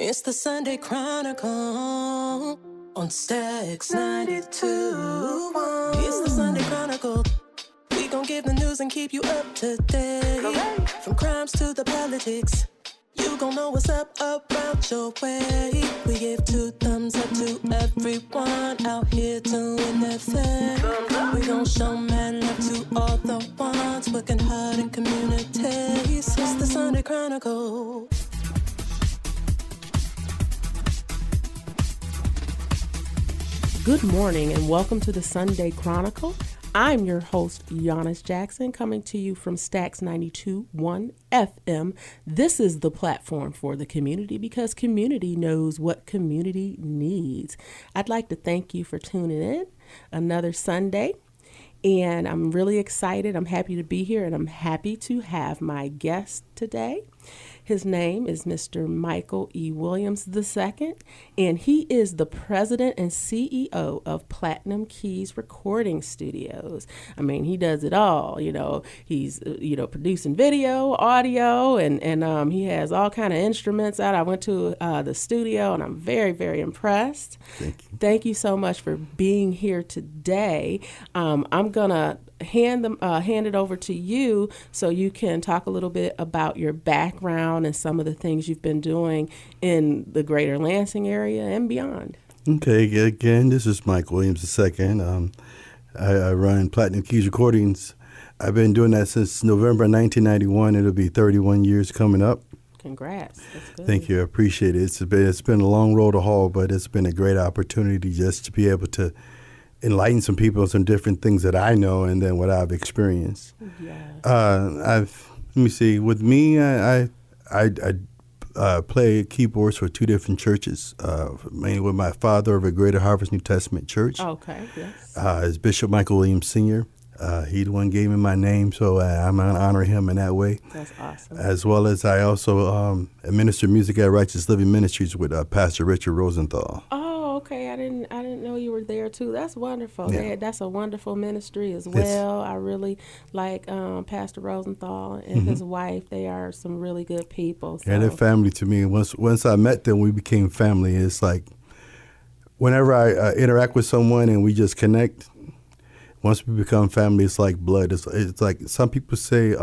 It's the Sunday Chronicle on Stacks 92.1. It's the Sunday Chronicle. We gon' give the news and keep you up to date. From crimes to the politics, you gon' know what's up around your way. We give 2 thumbs up to everyone out here doing their thing. We gon' show mad love to all the ones working hard in communities. It's the Sunday Chronicle. Good morning and welcome to the Sunday Chronicle. I'm your host, Giannis Jackson, coming to you from Stacks 92.1 FM. This is the platform for the community because community knows what community needs. I'd like to thank you for tuning in another Sunday, and I'm really excited. I'm happy to be here, and I'm happy to have my guest today. His name is Mr. Michael E. Williams II, and he is the president and CEO of Platinum Keys Recording Studios. I mean, he does it all. He's producing video, audio, and he has all kind of instruments out. I went to the studio, and I'm very, very impressed. Thank you. Thank you so much for being here today. I'm gonna hand it over to you so you can talk a little bit about your background and some of the things you've been doing in the greater Lansing area and beyond. Okay, again, this is Mike Williams II. I run Platinum Keys Recordings. I've been doing that since November 1991. It'll be 31 years coming up. Congrats. That's good. Thank you. I appreciate it. It's been a long road to haul, but it's been a great opportunity just to be able to enlighten some people on some different things that I know and then what I've experienced. Yes. Let me see. With me, I play keyboards for 2 different churches, mainly with my father of a Greater Harvest New Testament Church. Okay, yes. Is Bishop Michael Williams Sr. He the one gave me my name, so I'm going to honor him in that way. That's awesome. As well as I also administer music at Righteous Living Ministries with Pastor Richard Rosenthal. Oh, okay. I didn't know you were there too. That's wonderful. Yeah. That's a wonderful ministry as well. I really like Pastor Rosenthal and his wife. They are some really good people. So. Yeah, they're family to me. Once I met them, we became family. It's like whenever I interact with someone and we just connect, once we become family, it's like blood. It's like some people say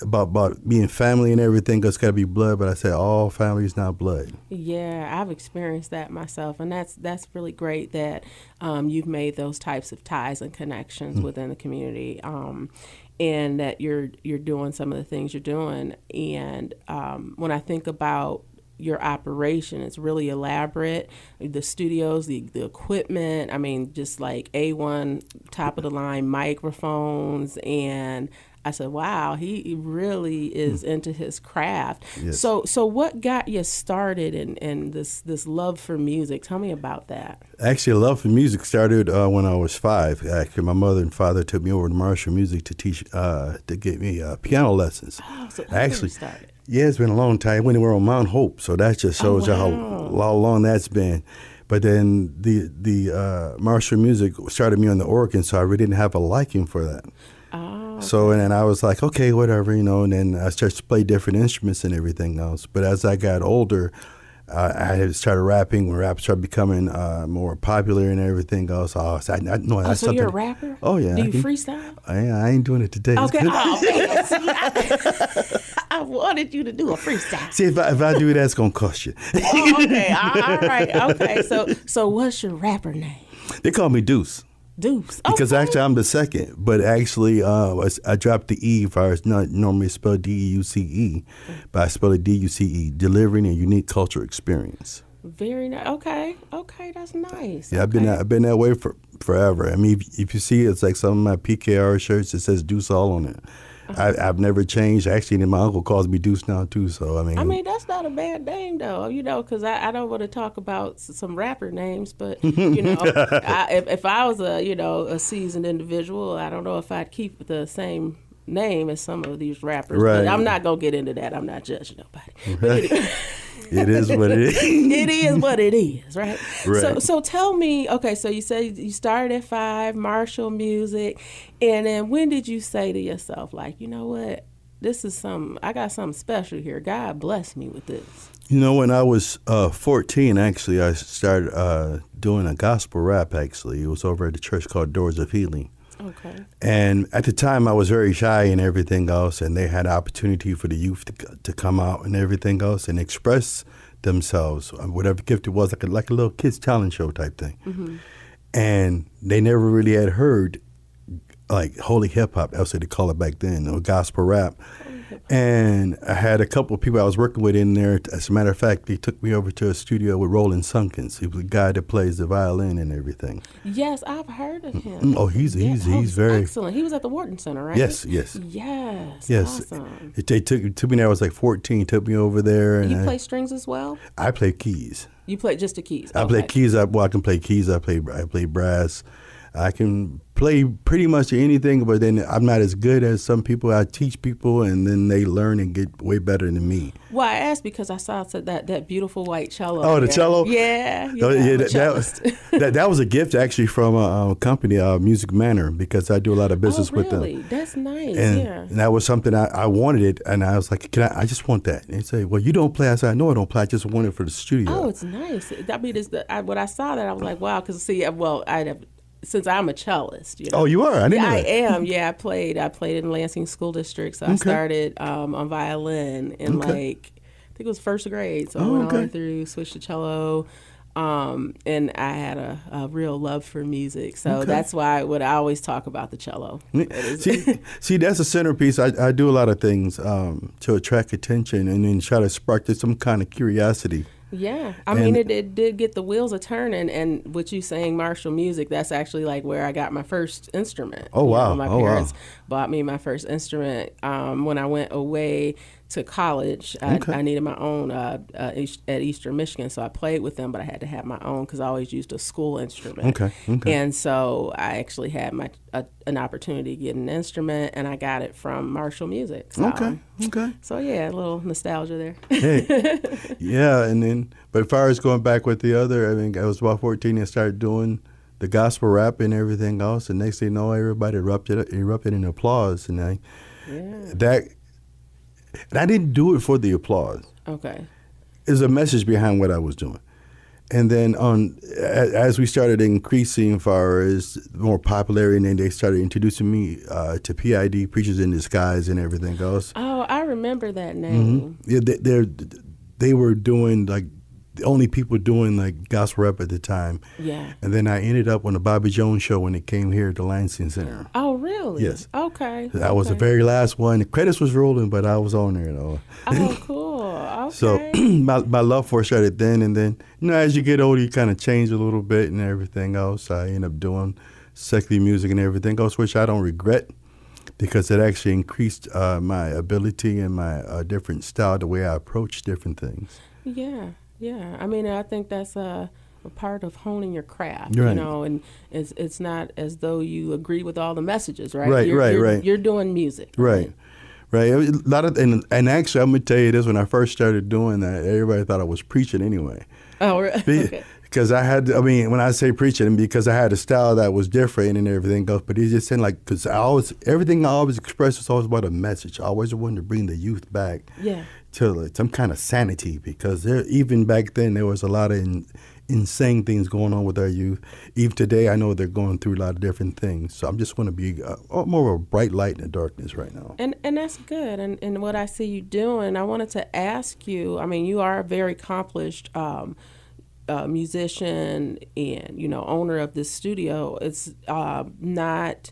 about being family and everything, it's got to be blood, but I say all family is not blood. Yeah, I've experienced that myself, and that's really great that you've made those types of ties and connections within the community, and that you're doing some of the things you're doing. And when I think about your operation, it's really elaborate. The studios, the equipment, I mean, just like A1 top of the line microphones, and I said, wow, he really is into his craft. Yes. So what got you started in this love for music? Tell me about that. Actually, love for music started when I was 5. Actually, my mother and father took me over to Marshall Music to teach, to get me piano lessons. Oh, so that's Actually, where you started. Yeah, it's been a long time. When we were on Mount Hope, so that just shows you how long that's been. But then the Marshall Music started me on the organ, so I really didn't have a liking for that. Oh, okay. So, and then I was like, okay, whatever, and then I started to play different instruments and everything else. But as I got older, I had started rapping. When rap started becoming more popular and everything else. So you're a rapper? Oh, yeah. Do you freestyle? I ain't doing it today. Okay. Oh, man. See, I wanted you to do a freestyle. See, if I do it, that's going to cost you. Oh, okay. All right. Okay. So what's your rapper name? They call me Deuce. Deuce. Because okay. actually I'm the second, but actually I dropped the E if I was not normally spelled D-E-U-C-E, but I spell it D-U-C-E, delivering a unique cultural experience. Very nice. Okay, that's nice. Yeah, okay. I've been that way for forever. I mean, if you see, it's like some of my PKR shirts, it says Deuce all on it. I've never changed. Actually, my uncle calls me Deuce now too. So I mean, that's not a bad name though. Because I don't want to talk about some rapper names, but if I was a seasoned individual, I don't know if I'd keep the same name as some of these rappers. Right. But I'm not gonna get into that. I'm not judging nobody. Right. It is what it is. It is what it is, right? Right. So tell me, okay, so you said you started at 5, Marshall Music, and then when did you say to yourself, like, you know what, this is I got something special here. God bless me with this. You know, when I was 14, actually, I started doing a gospel rap, actually. It was over at a church called Doors of Healing. Okay. And at the time, I was very shy and everything else, and they had opportunity for the youth to come out and everything else and express themselves, whatever gift it was, like a little kids talent show type thing. Mm-hmm. And they never really had heard like holy hip hop, that's what they call it back then, or gospel rap. And I had a couple of people I was working with in there. As a matter of fact, they took me over to a studio with Roland Sunkins. He was a guy that plays the violin and everything. Yes, I've heard of him. Oh, he's very excellent. He was at the Wharton Center, right? Yes. Yes. Awesome. They took me there. I was like 14. Took me over there, and you play strings as well? I play keys. You play just the keys? I play keys. I can play keys. I play brass. I can play pretty much anything, but then I'm not as good as some people. I teach people, and then they learn and get way better than me. Well, I asked because I saw that beautiful white cello. Oh, the cello? Yeah. That was a gift actually from a company, Music Manor, because I do a lot of business with them. Really? That's nice. And that was something I wanted it, and I was like, I just want that. And they say, well, you don't play. I said, no, I don't play. I just want it for the studio. Oh, it's nice. I mean, when I saw that, I was like, wow, because since I'm a cellist, you know. Oh, you are? I didn't know I that. am. Yeah, I played in Lansing School District. So I started on violin in I think it was first grade. So I went all the way through, switched to cello, and I had a real love for music. So that's why I always talk about the cello. See, that's a centerpiece. I do a lot of things to attract attention and then try to spark some kind of curiosity. Yeah, I mean, it did get the wheels a turning, and what you saying, martial music, that's actually like where I got my first instrument. Oh, wow. My parents bought me my first instrument when I went away to college. I needed my own at Eastern Michigan, so I played with them, but I had to have my own because I always used a school instrument. Okay. And so I actually had an opportunity to get an instrument, and I got it from Marshall Music. So, Okay. So yeah, a little nostalgia there. Hey. Yeah, and then, but as far as going back with the other, I mean, I was about 14 and started doing the gospel rap and everything else, and next thing you know, everybody erupted in applause, and I didn't do it for the applause. Okay. There's a message behind what I was doing. And then as we started increasing as far as more popularity, and then they started introducing me to PID, Preachers in Disguise, and everything else. Oh, I remember that name. Mm-hmm. Yeah, they were doing like the only people doing like gospel rap at the time. Yeah. And then I ended up on the Bobby Jones show when it came here at the Lansing Center. Oh, really? Yes. Okay. That was the very last one. The credits was rolling, but I was on there though. Oh, cool. Okay. So my love for it started then, and then as you get older, you kind of change a little bit and everything else. I end up doing secular music and everything else, which I don't regret, because it actually increased my ability and my different style, the way I approach different things. Yeah. I mean, I think that's a part of honing your craft, right. You know, and it's not as though you agree with all the messages, right? Right. You're doing music. Right. A lot of, and actually, I'm gonna tell you this: when I first started doing that, everybody thought I was preaching anyway. Oh, really? Okay. Because when I say preaching, because I had a style that was different and everything else, but he's just saying like, because everything I always expressed was always about a message. I always wanted to bring the youth back to like some kind of sanity, because even back then there was a lot of insane things going on with our youth. Even today, I know they're going through a lot of different things. So I'm just going to be more of a bright light in the darkness right now. And that's good. And what I see you doing, I wanted to ask you, I mean, you are a very accomplished musician and, owner of this studio. It's not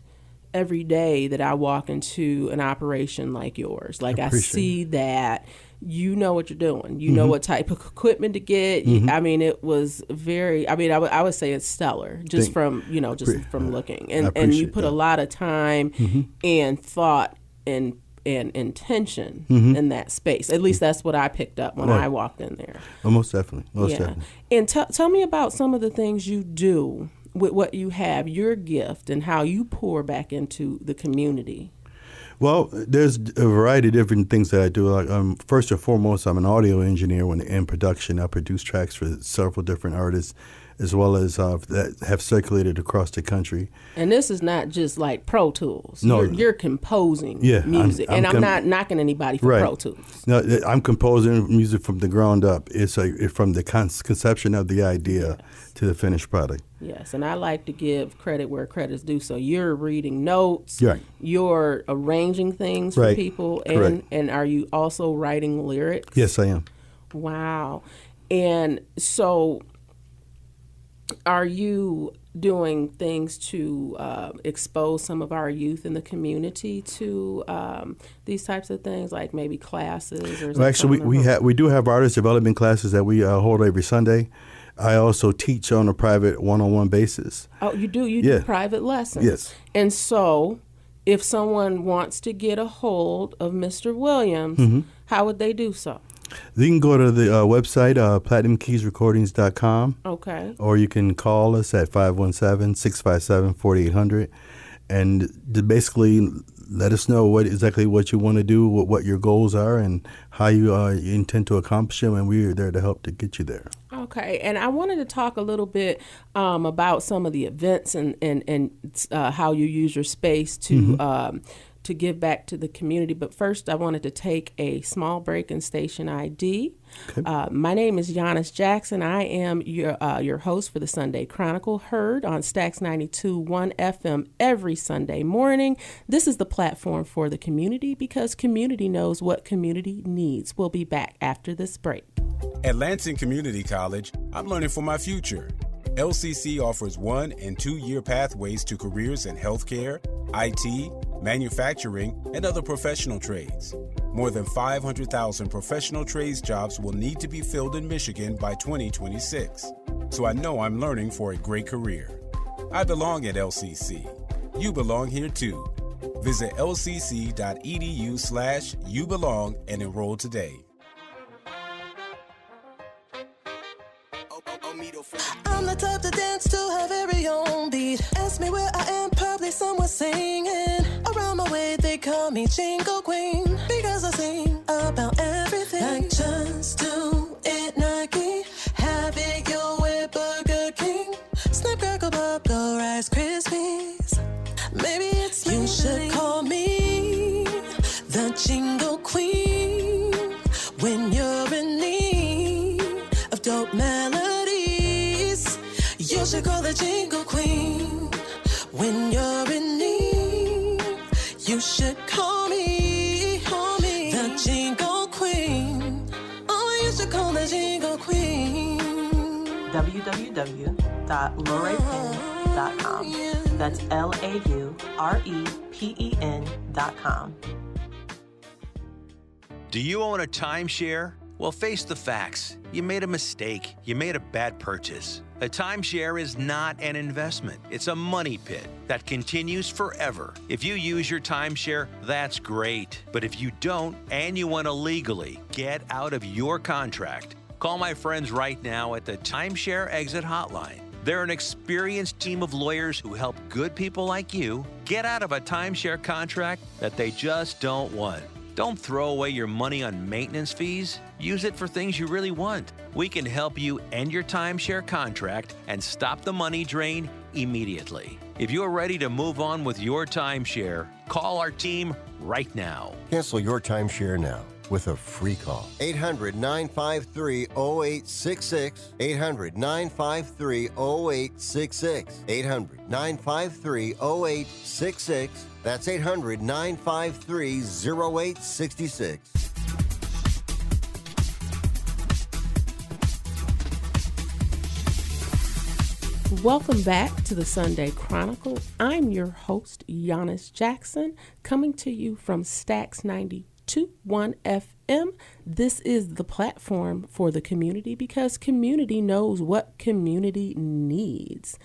every day that I walk into an operation like yours. Like I see that you know what you're doing. You know what type of equipment to get. I mean, it was very, I would say it's stellar just from looking. And you put a lot of time and thought and intention in that space. At least that's what I picked up when I walked in there. Oh, most definitely. Definitely. And tell me about some of the things you do with what you have, your gift, and how you pour back into the community. Well, there's a variety of different things that I do. Like, first and foremost, I'm an audio engineer in production. I produce tracks for several different artists. as well as that have circulated across the country. And this is not just like Pro Tools. No. You're composing Yeah, music. I'm I'm not knocking anybody for Right. Pro Tools. No, I'm composing music from the ground up. It's from the conception of the idea to the finished product. Yes, and I like to give credit where credit's due. So you're reading notes, Right. you're arranging things for Right. people, Correct. and are you also writing lyrics? Yes, I am. Wow. And so are you doing things to expose some of our youth in the community to these types of things, like maybe classes or Well, actually, we do have artist development classes that we hold every Sunday. I also teach on a private one-on-one basis. Oh, you do? You Yeah. do private lessons? Yes. And so if someone wants to get a hold of Mr. Williams, Mm-hmm. how would they do so? You can go to the website, platinumkeysrecordings.com, Okay. or you can call us at 517-657-4800, and to basically let us know exactly what you want to do, what your goals are, and how you intend to accomplish them, and we're there to help to get you there. Okay, and I wanted to talk a little bit about some of the events and how you use your space to give back to the community. But first, I wanted to take a small break in station ID. Okay. My name is Giannis Jackson. I am your host for the Sunday Chronicle, heard on Stax 92.1 FM every Sunday morning. This is the platform for the community because community knows what community needs. We'll be back after this break. At Lansing Community College, I'm learning for my future. LCC offers 1- and 2-year pathways to careers in healthcare, IT, manufacturing, and other professional trades. More than 500,000 professional trades jobs will need to be filled in Michigan by 2026. So I know I'm learning for a great career. I belong at LCC. You belong here too. Visit lcc.edu/youbelong and enroll today. I'm the type to dance to her very own beat. Ask me where I am, probably somewhere singing. Around my way, they call me Jingle Queen. Because I sing about everything. Like just do it Nike. Have it your way, Burger King. Snap, crackle, pop, go Rice Krispies. Maybe it's me. You should call me the Jingle Queen. When you're in need of dope melodies, you should call the Jingle Queen. When you're in need, you should call me the Jingle Queen. Oh, you should call the Jingle Queen. www.laurepin.com. That's LAUREPEN.com. Do you own a timeshare? Well, face the facts. You made a mistake. You made a bad purchase. A timeshare is not an investment. It's a money pit that continues forever. If you use your timeshare, that's great. But if you don't and you want to legally get out of your contract, call my friends right now at the Timeshare Exit Hotline. They're an experienced team of lawyers who help good people like you get out of a timeshare contract that they just don't want. Don't throw away your money on maintenance fees. Use it for things you really want. We can help you end your timeshare contract and stop the money drain immediately. If you're ready to move on with your timeshare, call our team right now. Cancel your timeshare now with a free call. 800-953-0866. 800-953-0866. 800-953-0866. That's 800-953-0866. Welcome back to the Sunday Chronicle. I'm your host, Giannis Jackson, coming to you from Stax 92.1 FM. This is the platform for the community because community knows what community needs.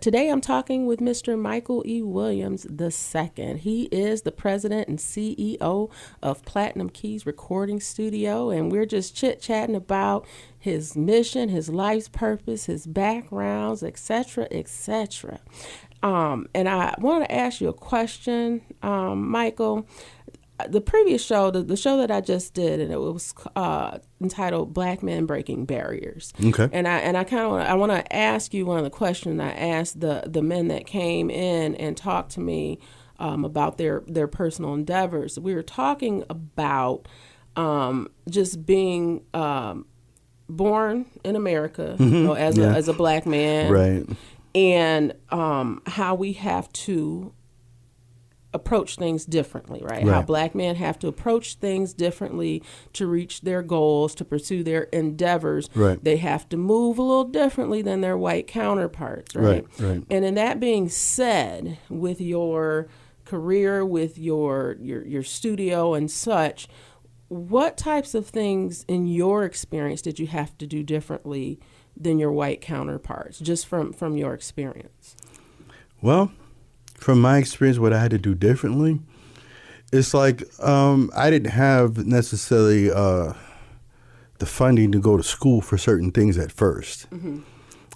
Today I'm talking with Mr. Michael E. Williams II. He is the president and CEO of Platinum Keys Recording Studio, and we're just chit-chatting about his mission, his life's purpose, his backgrounds, etc., etc. And I want to ask you a question, Michael. the previous show, the show that I just did, and it was entitled "Black Men Breaking Barriers." Okay. And I kind of want to ask you one of the questions I asked the men that came in and talked to me about their personal endeavors. We were talking about just being born in America, as a black man, Right. and how we have to approach things differently, right? How black men have to approach things differently to reach their goals, to pursue their endeavors. Right. They have to move a little differently than their white counterparts, right? Right. And in that being said, with your career, with your studio and such, what types of things in your experience did you have to do differently than your white counterparts, just from your experience? Well, from my experience, what I had to do differently, it's like I didn't have necessarily the funding to go to school for certain things at first. And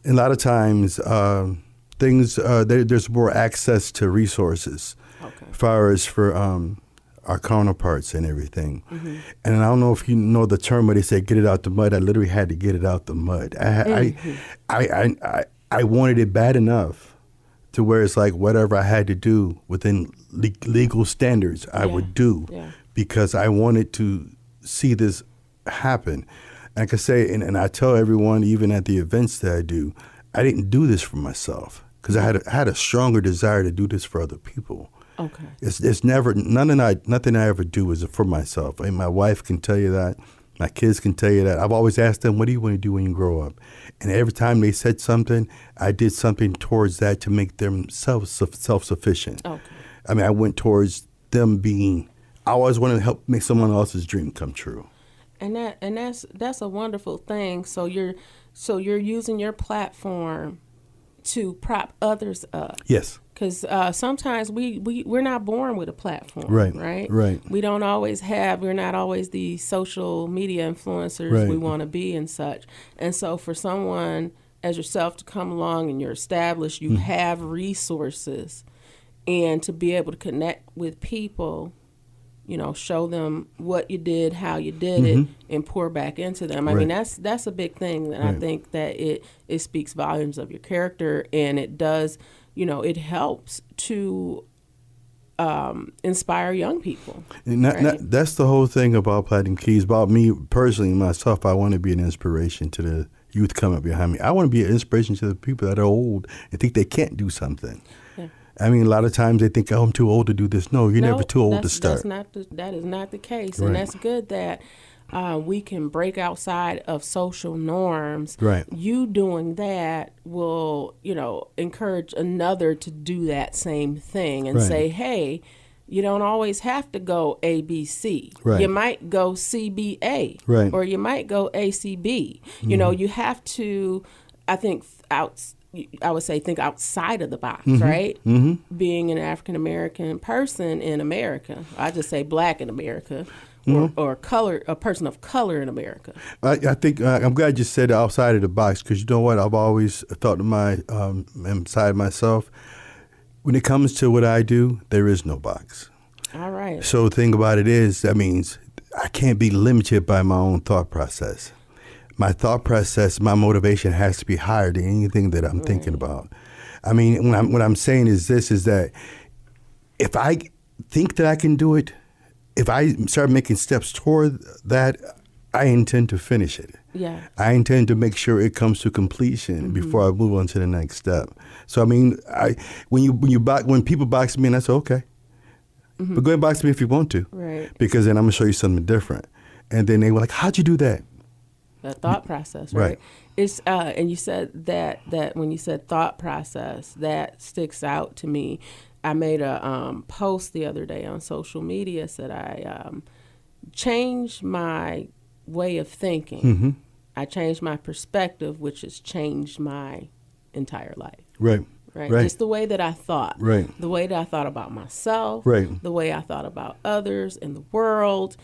a lot of times, there's more access to resources as far as for our counterparts and everything. And I don't know if you know the term where they say "get it out the mud." I literally had to get it out the mud. I wanted it bad enough to where it's like whatever I had to do within legal standards, I would do because I wanted to see this happen. And I can say, and I tell everyone, even at the events that I do, I didn't do this for myself because I had a stronger desire to do this for other people. Okay. It's never nothing I ever do is for myself. And my wife can tell you that. My kids can tell you that. I've always asked them, "What do you want to do when you grow up?" And every time they said something, I did something towards that to make them self-sufficient. Okay. I mean, I went towards them being. I always want to help make someone else's dream come true. And that's a wonderful thing. So you're using your platform to prop others up. Yes. Because sometimes we're not born with a platform, right? Right. We're not always the social media influencers we want to be and such. And so for someone as yourself to come along and you're established, you have resources, and to be able to connect with people, show them what you did, how you did it, and pour back into them. I mean, that's a big thing, and I think that it speaks volumes of your character, and it does. It helps to inspire young people. And that's the whole thing about Platinum Keys. About me personally, myself, I want to be an inspiration to the youth coming up behind me. I want to be an inspiration to the people that are old and think they can't do something. Yeah. I mean, a lot of times they think, "Oh, I'm too old to do this." No, you're never too old to start. That is not the case, and that's good that we can break outside of social norms. Right. You doing that will, encourage another to do that same thing and say, "Hey, you don't always have to go ABC. Right. You might go CBA, right, or you might go ACB. You have to, I think, think outside of the box, right? Being an African American person in America, I just say Black in America. Or a person of color in America. I think I'm glad you said outside of the box, because you know what? I've always thought to inside myself, when it comes to what I do, there is no box. All right. So the thing about it is, that means I can't be limited by my own thought process. My thought process, my motivation has to be higher than anything that I'm thinking about. I mean, what I'm saying is that if I think that I can do it, if I start making steps toward that, I intend to finish it. Yeah. I intend to make sure it comes to completion before I move on to the next step. So I mean, when people box me in, I say, okay, but go ahead and box me if you want to, right? Because then I'm gonna show you something different. And then they were like, "How'd you do that?" The thought process, right? It's and you said that when you said thought process, that sticks out to me. I made a post the other day on social media, said I changed my way of thinking. I changed my perspective, which has changed my entire life. Right. Just the way that I thought. Right. The way that I thought about myself. Right. The way I thought about others and the world.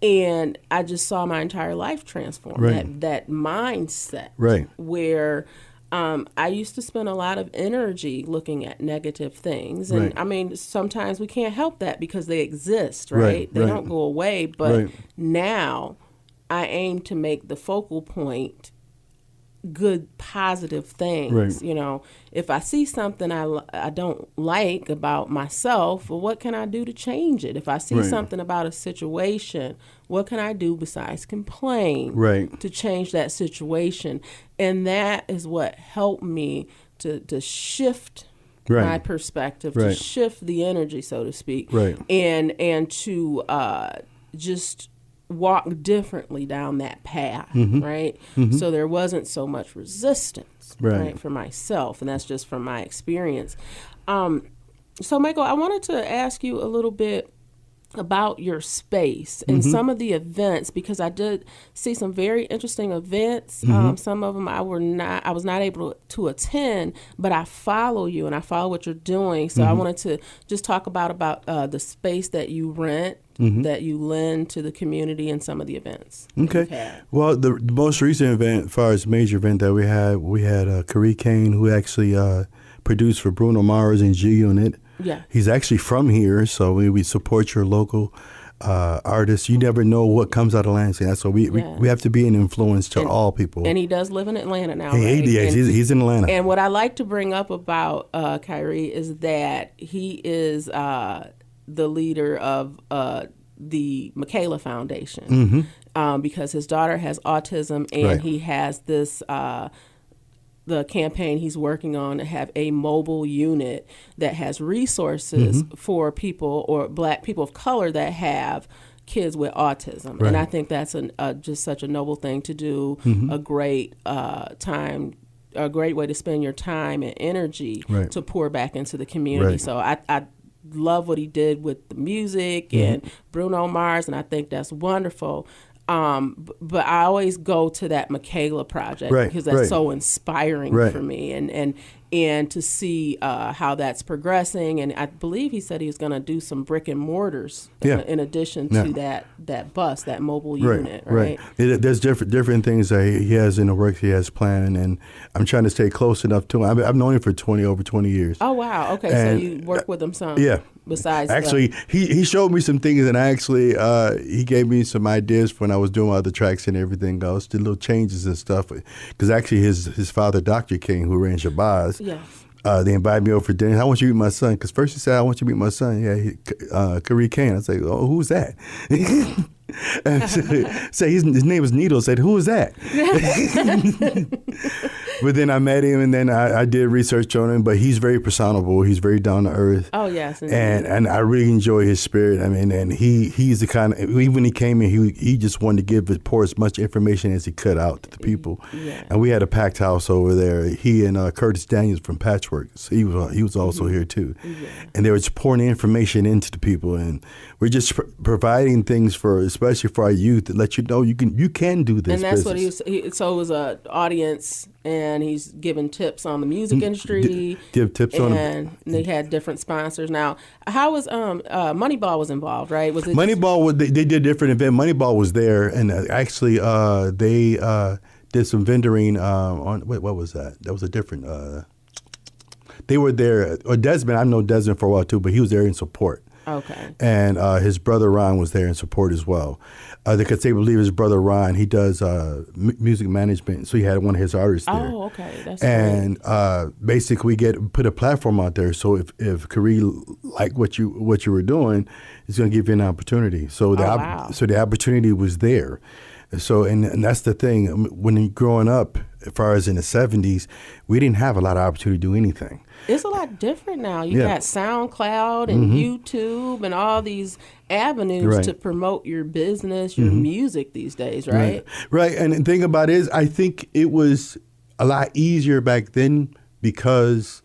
And I just saw my entire life transform. Right. That mindset. Right. Where I used to spend a lot of energy looking at negative things. And Right. I mean, sometimes we can't help that because they exist, right? They right. don't go away. But Right. now I aim to make the focal point good, positive things. Right. You know, if I see something I don't like about myself, well, what can I do to change it? If I see Right. something about a situation, what can I do besides complain Right. to change that situation? And that is what helped me to shift Right. my perspective, to Right. shift the energy, so to speak, Right. and to just walk differently down that path, right? So there wasn't so much resistance, Right. for myself, and that's just from my experience. So, Michael, I wanted to ask you a little bit about your space and some of the events, because I did see some very interesting events. Some of them I was not able to attend, but I follow you and I follow what you're doing. So I wanted to just talk about the space that you rent, that you lend to the community, and some of the events. that you've Okay. had. Well, the most recent event, as far as major event that we had Khary Kane, who actually produced for Bruno Mars and G Unit. Yeah. He's actually from here, so we support your local artists. You never know what comes out of Lansing. So we have to be an influence to all people. And he does live in Atlanta now, He- right? yes, And- he's in Atlanta. And what I like to bring up about Khary is that he is the leader of the Michaela Foundation, because his daughter has autism, and Right. he has this the campaign he's working on to have a mobile unit that has resources for people, or Black people of color, that have kids with autism. Right. And I think that's just such a noble thing to do, a great a great way to spend your time and energy Right. to pour back into the community. Right. So I love what he did with the music and Bruno Mars, and I think that's wonderful. But I always go to that Michaela project, Right, because that's right. so inspiring Right. for me, and to see how that's progressing. And I believe he said he was going to do some brick and mortars Yeah. in addition Yeah. to that bus, that mobile unit, right? There's different things that he has in the works he has planned, and I'm trying to stay close enough to him. I've known him for over 20 years. Oh wow! Okay, And, so you work with him some? Yeah. Besides, Actually, he showed me some things, and actually he gave me some ideas for when I was doing my other tracks and everything else, did little changes and stuff. Because actually his father, Dr. King, who ran Shabazz, yes. they invited me over for dinner. I want you to meet my son. Because first he said, I want you to meet my son. Yeah, Khary Kane. I was like, oh, who's that? And so his name was Needle. I said, who is that? But then I met him, and then I did research on him. But he's very personable. He's very down to earth. Oh yes. Indeed. And I really enjoy his spirit. I mean, and he's the kind of, even when he came in, he just wanted to pour as much information as he could out to the people. Yeah. And we had a packed house over there. He and Curtis Daniels from Patchwork, so he was also here too. Yeah. And they were just pouring information into the people, and we're just providing things especially for our youth, to let you know you can do this. And that's business. what so it was an audience, and he's giving tips on the music industry. Give tips on and they had different sponsors. Now, how was Moneyball was involved, right? Was it Moneyball? They did a different event. Moneyball was there, and actually they did some vendoring on. Wait, what was that? That was a different. They were there. Or Desmond, I've known Desmond for a while too, but he was there in support. Okay. And his brother Ron was there in support as well. Because they believe his brother Ron, he does music management, so he had one of his artists there. Oh, okay. That's And basically, we put a platform out there. So if Khary liked what you were doing, it's going to give you an opportunity. So wow. So the opportunity was there. So and that's the thing. When you're growing up, as far as in the 70s, we didn't have a lot of opportunity to do anything. It's a lot different now. You got SoundCloud and YouTube and all these avenues Right. to promote your business, your music these days, right? Right. And the thing about it is, I think it was a lot easier back then because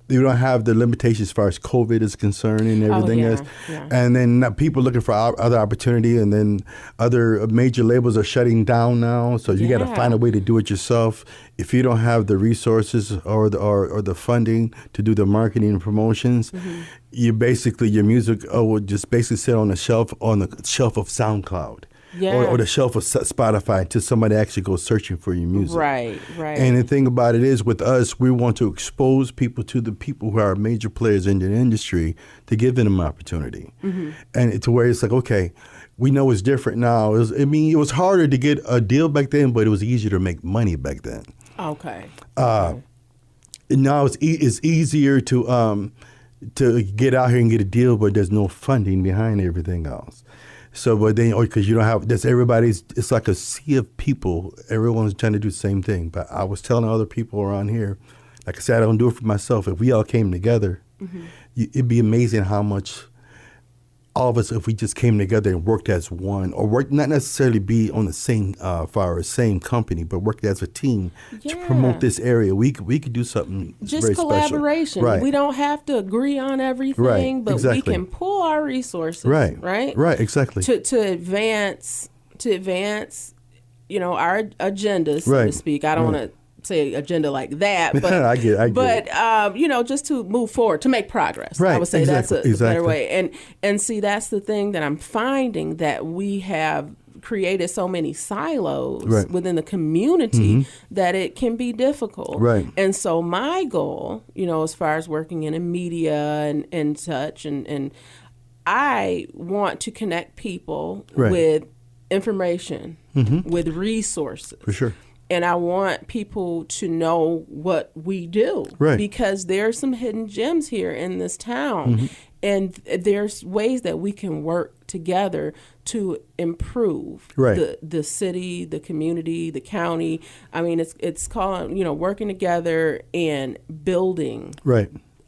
you don't have the limitations as far as COVID is concerned and everything else. Yeah. And then people looking for other opportunity, and then other major labels are shutting down now. So you got to find a way to do it yourself. If you don't have the resources or the funding to do the marketing and promotions, your music will just basically sit on the shelf of SoundCloud. Yeah. or the shelf of Spotify until somebody actually goes searching for your music. Right. And the thing about it is, with us, we want to expose people to the people who are major players in the industry to give them an opportunity. And to where it's like, okay, we know it's different now. It was harder to get a deal back then, but it was easier to make money back then. Okay. Now it's easier to get out here and get a deal, but there's no funding behind everything else. So, but then, because you don't have, it's like a sea of people. Everyone's trying to do the same thing. But I was telling other people around here, like I said, I don't do it for myself. If we all came together, it'd be amazing how much all of us, if we just came together and worked as one, or worked not necessarily be on the same same company, but worked as a team to promote this area. We could do something just very collaboration. Special. Right. We don't have to agree on everything, but we can pool our resources. Right. Exactly. To advance, our agendas, so to speak. I don't want to say agenda like that, but I get it. just to move forward, to make progress. Right. I would say Exactly. that's a better way. And see, that's the thing that I'm finding, that we have created so many silos within the community that it can be difficult. Right. And so my goal, as far as working in media and such, and I want to connect people with information, with resources. For sure. And I want people to know what we do, because there's some hidden gems here in this town, and there's ways that we can work together to improve the city, the community, the county. I mean, it's called working together and building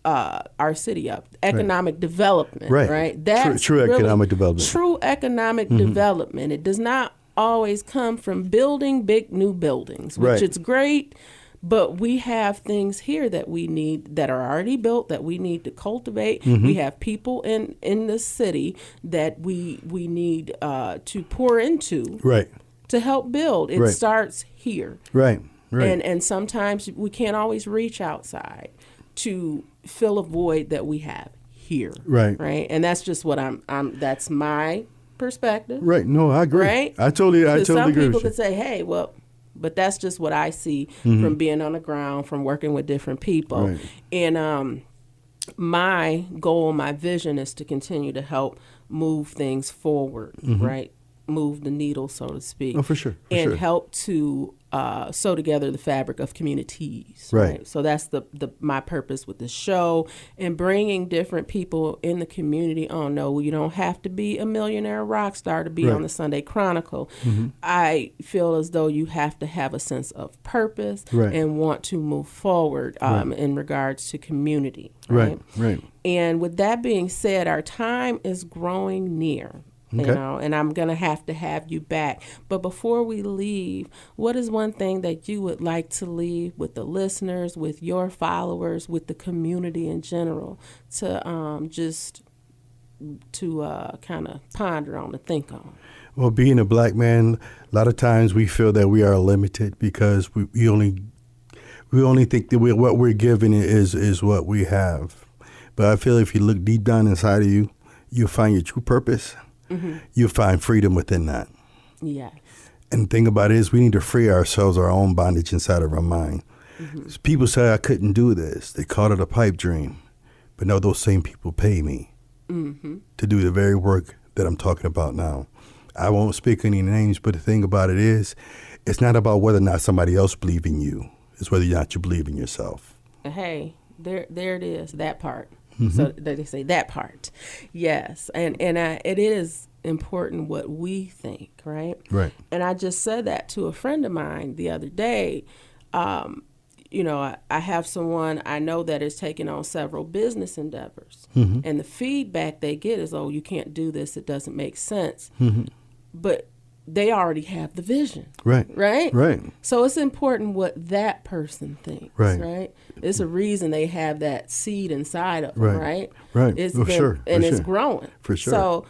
our city up. Economic development, right? That's true really economic development. True economic development. It does not always come from building big new buildings, which it's great, but we have things here that we need, that are already built, that we need to cultivate. We have people in the city that we need to pour into to help build. It starts here. And sometimes we can't always reach outside to fill a void that we have here. Right. And that's just what that's my perspective. No, I agree. I totally agree. Some people could say, hey, well, but that's just what I see from being on the ground, from working with different people. And my goal, my vision is to continue to help move things forward, move the needle, so to speak. Oh, for sure. And help to sew together the fabric of communities. So that's my purpose with the show, and bringing different people in the community. Oh no, you don't have to be a millionaire rock star to be on the Sunday Chronicle. I feel as though you have to have a sense of purpose and want to move forward in regards to community. And with that being said, our time is growing near. And I'm going to have you back. But before we leave, what is one thing that you would like to leave with the listeners, with your followers, with the community in general, to kind of ponder on, to think on? Well, being a black man, a lot of times we feel that we are limited because we only think that what we're given is what we have. But I feel if you look deep down inside of you, you'll find your true purpose. You'll find freedom within that. Yes. And the thing about it is, we need to free ourselves, our own bondage inside of our mind. People say I couldn't do this. They call it a pipe dream. But no, those same people pay me to do the very work that I'm talking about now. I won't speak any names, but the thing about it is, it's not about whether or not somebody else believes in you. It's whether or not you believe in yourself. Hey, there it is, that part. So they say that part. Yes. And it is important what we think, right? And I just said that to a friend of mine the other day. I have someone I know that is taking on several business endeavors. And the feedback they get is, oh, you can't do this. It doesn't make sense. But they already have the vision. Right. So it's important what that person thinks. Right. It's a reason they have that seed inside of them. Right. It's it's growing. For sure. So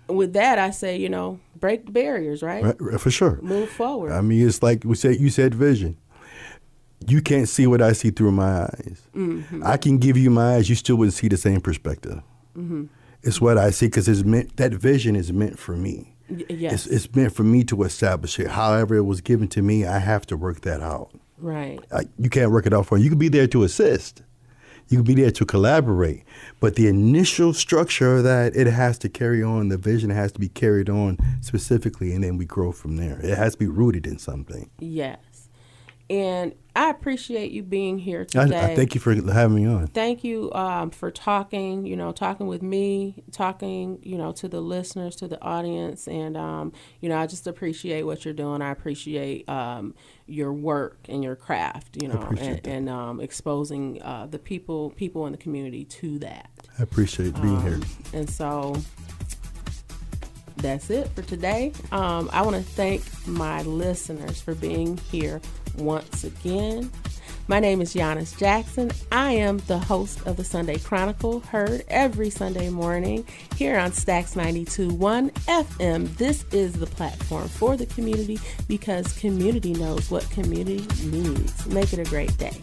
with that, I say, break the barriers. Right. For sure. Move forward. I mean, it's like you said vision. You can't see what I see through my eyes. I can give you my eyes. You still wouldn't see the same perspective. It's what I see, because that vision is meant for me. Yes. It's meant for me to establish it. However it was given to me, I have to work that out. Right. You can't work it out for you. You can be there to assist. You can be there to collaborate. But the initial structure of that, it has to carry on. The vision has to be carried on specifically, and then we grow from there. It has to be rooted in something. Yes. And I appreciate you being here today. I thank you for having me on. Thank you for talking with me, talking, to the listeners, to the audience. And, I just appreciate what you're doing. I appreciate your work and your craft, and exposing the people in the community to that. I appreciate being here. And so that's it for today. I want to thank my listeners for being here once again. My name is Giannis Jackson. I am the host of the Sunday Chronicle, heard every Sunday morning here on Stacks 92.1 FM. This is the platform for the community because community knows what community needs. Make it a great day.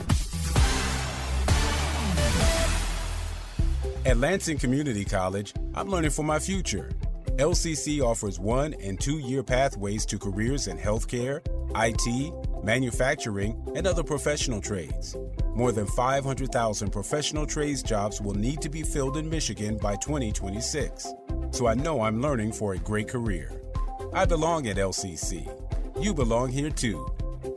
At Lansing Community College, I'm learning for my future. LCC offers 1- and 2-year pathways to careers in healthcare, IT, manufacturing, and other professional trades. More than 500,000 professional trades jobs will need to be filled in Michigan by 2026. So I know I'm learning for a great career. I belong at LCC. You belong here too.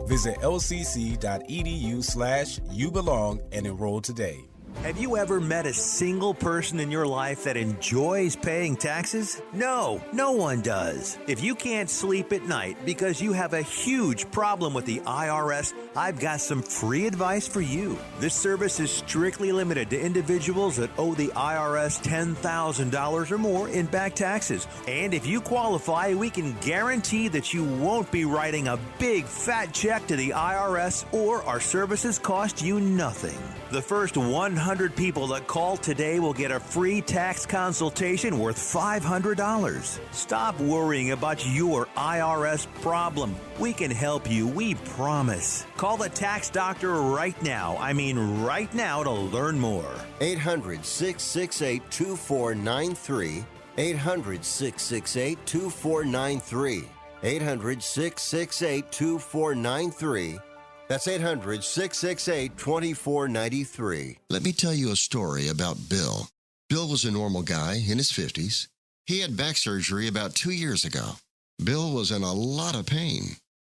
Visit lcc.edu/youbelong and enroll today. Have you ever met a single person in your life that enjoys paying taxes? No, no one does. If you can't sleep at night because you have a huge problem with the IRS, I've got some free advice for you. This service is strictly limited to individuals that owe the IRS $10,000 or more in back taxes. And if you qualify, we can guarantee that you won't be writing a big fat check to the IRS, or our services cost you nothing. The first 100 people that call today will get a free tax consultation worth $500. Stop worrying about your IRS problem. We can help you, we promise. Call the tax doctor right now. I mean right now to learn more. 800-668-2493. 800-668-2493. 800-668-2493. That's 800-668-2493. Let me tell you a story about Bill. Bill was a normal guy in his 50s. He had back surgery about 2 years ago. Bill was in a lot of pain.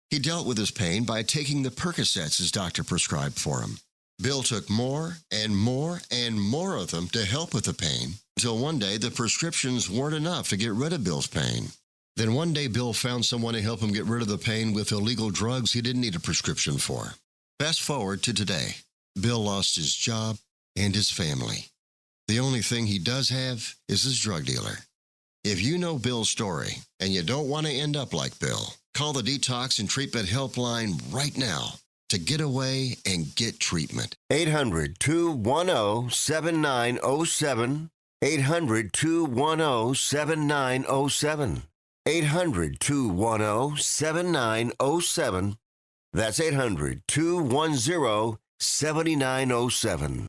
He dealt with his pain by taking the Percocets his doctor prescribed for him. Bill took more and more and more of them to help with the pain, until one day the prescriptions weren't enough to get rid of Bill's pain. Then one day, Bill found someone to help him get rid of the pain with illegal drugs he didn't need a prescription for. Fast forward to today. Bill lost his job and his family. The only thing he does have is his drug dealer. If you know Bill's story and you don't want to end up like Bill, call the Detox and Treatment Helpline right now to get away and get treatment. 800-210-7907. 800-210-7907. 800-210-7907. That's 800-210-7907.